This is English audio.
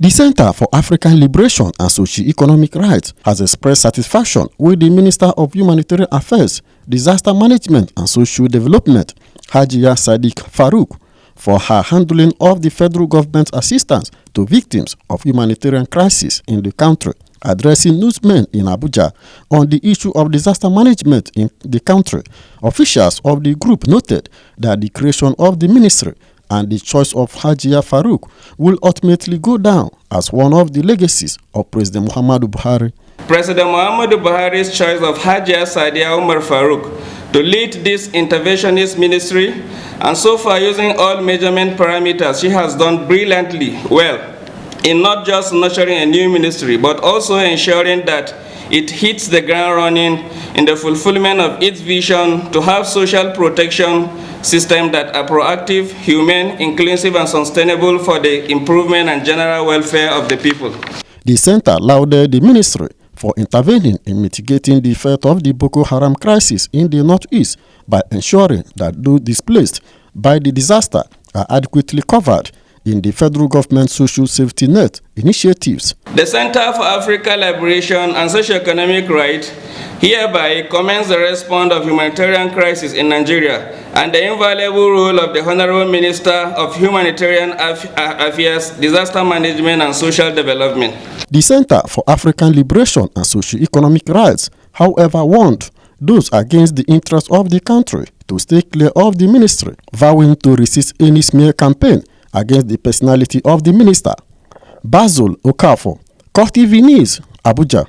The Center for African Liberation and Socio-Economic Rights has expressed satisfaction with the Minister of Humanitarian Affairs, Disaster Management and Social Development, Hajiya Sadiq Farouk, for her handling of the federal government's assistance to victims of humanitarian crisis in the country. Addressing newsmen in Abuja on the issue of disaster management in the country, officials of the group noted that the creation of the ministry and the choice of Hajiya Farouk will ultimately go down as one of the legacies of President Muhammadu Buhari. President Muhammadu Buhari's choice of Hajiya Sadiya Umar Farouk to lead this interventionist ministry, and so far using all measurement parameters, she has done brilliantly well in not just nurturing a new ministry, but also ensuring that it hits the ground running in the fulfillment of its vision to have social protection systems that are proactive, humane, inclusive, and sustainable for the improvement and general welfare of the people. The center lauded the ministry for intervening in mitigating the effect of the Boko Haram crisis in the northeast by ensuring that those displaced by the disaster are adequately covered in the federal government social safety net initiatives. The Center for African Liberation and Socio-Economic Rights hereby commends the response of humanitarian crisis in Nigeria and the invaluable role of the Honorable Minister of Humanitarian Affairs, Disaster Management and Social Development. The Center for African Liberation and Socio-Economic Rights, however, warned those against the interests of the country to stay clear of the ministry, vowing to resist any smear campaign against the personality of the minister. Basil Okafor, Core TV News, Abuja.